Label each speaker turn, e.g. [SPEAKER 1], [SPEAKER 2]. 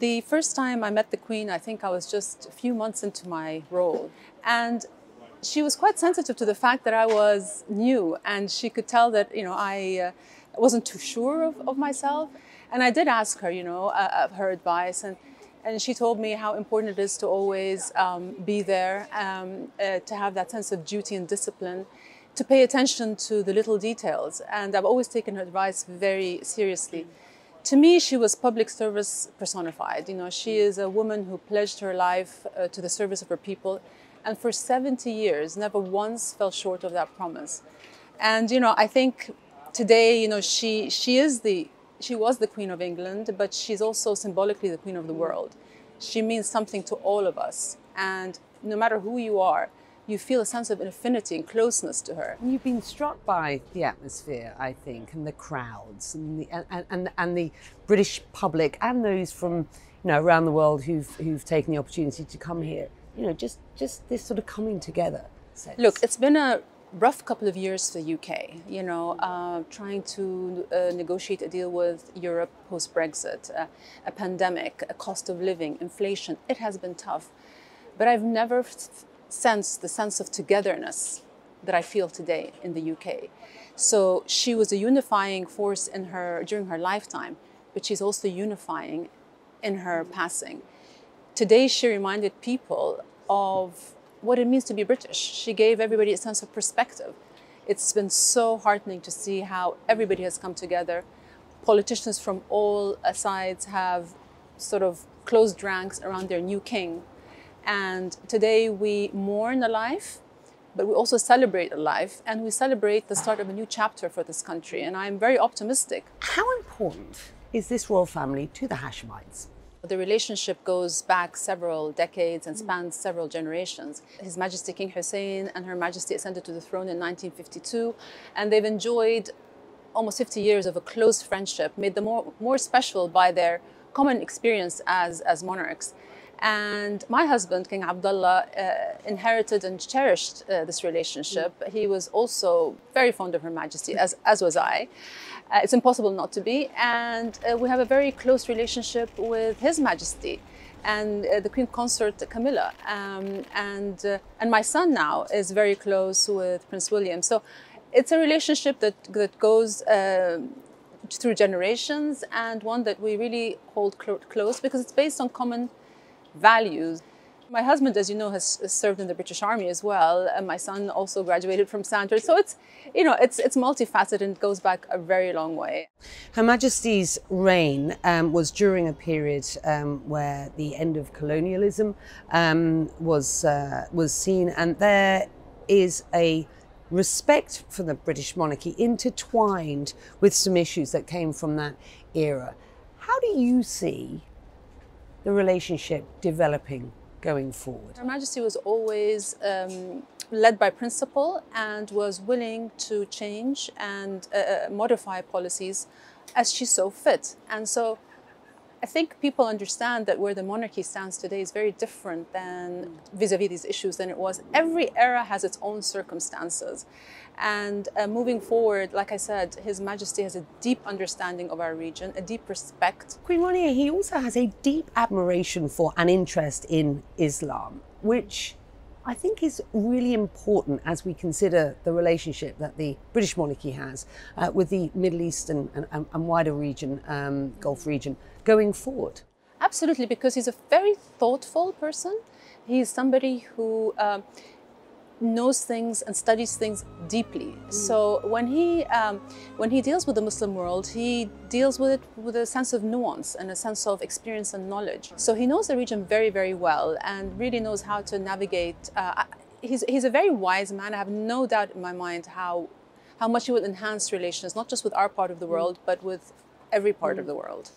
[SPEAKER 1] The first time I met the Queen, I think I was just a few months into my role. And she was quite sensitive to the fact that I was new, and she could tell that, I wasn't too sure of myself. And I did ask her, of her advice, and she told me how important it is to always be there, to have that sense of duty and discipline, to pay attention to the little details. And I've always taken her advice very seriously. To me, she was public service personified. She is a woman who pledged her life to the service of her people, and for 70 years, never once fell short of that promise. And I think today, she was the Queen of England, but she's also symbolically the Queen of the world. She means something to all of us, and no matter who you are, you feel a sense of affinity and closeness to her.
[SPEAKER 2] You've been struck by the atmosphere, I think, and the crowds, and the British public, and those from around the world who've taken the opportunity to come here. Just this sort of coming together sense.
[SPEAKER 1] Look, it's been a rough couple of years for the UK. Trying to negotiate a deal with Europe post-Brexit, a pandemic, a cost of living, inflation. It has been tough, but I've never sensed the sense of togetherness that I feel today in the UK. So she was a unifying force during her lifetime, but she's also unifying in her passing. Today, she reminded people of what it means to be British. She gave everybody a sense of perspective. It's been so heartening to see how everybody has come together. Politicians from all sides have sort of closed ranks around their new king. And today we mourn a life, but we also celebrate a life, and we celebrate the start of a new chapter for this country. And I'm very optimistic.
[SPEAKER 2] How important is this royal family to the Hashemites?
[SPEAKER 1] The relationship goes back several decades and spans several generations. His Majesty King Hussein and Her Majesty ascended to the throne in 1952, and they've enjoyed almost 50 years of a close friendship, made them more special by their common experience as monarchs. And my husband, King Abdullah, inherited and cherished this relationship. He was also very fond of Her Majesty, as was I. It's impossible not to be. And we have a very close relationship with His Majesty and the Queen Consort Camilla. And my son now is very close with Prince William. So it's a relationship that goes through generations, and one that we really hold close because it's based on common values. My husband, as you know, has served in the British Army as well, and my son also graduated from Sandhurst. So it's multifaceted and goes back a very long way.
[SPEAKER 2] Her Majesty's reign was during a period where the end of colonialism was seen, and there is a respect for the British monarchy intertwined with some issues that came from that era. How do you see the relationship developing going forward?
[SPEAKER 1] Her Majesty was always led by principle and was willing to change and modify policies as she saw fit. And so I think people understand that where the monarchy stands today is very different than vis-a-vis these issues than it was. Every era has its own circumstances. And moving forward, like I said, His Majesty has a deep understanding of our region, a deep respect.
[SPEAKER 2] Queen Rania, he also has a deep admiration for and interest in Islam, which I think is really important as we consider the relationship that the British monarchy has with the Middle East and wider region, Gulf region, going forward.
[SPEAKER 1] Absolutely, because he's a very thoughtful person. He's somebody who knows things and studies things deeply. So when he deals with the Muslim world, he deals with it with a sense of nuance and a sense of experience and knowledge. So he knows the region very, very well and really knows how to navigate. He's a very wise man. I have no doubt in my mind how much he will enhance relations, not just with our part of the world, but with every part of the world.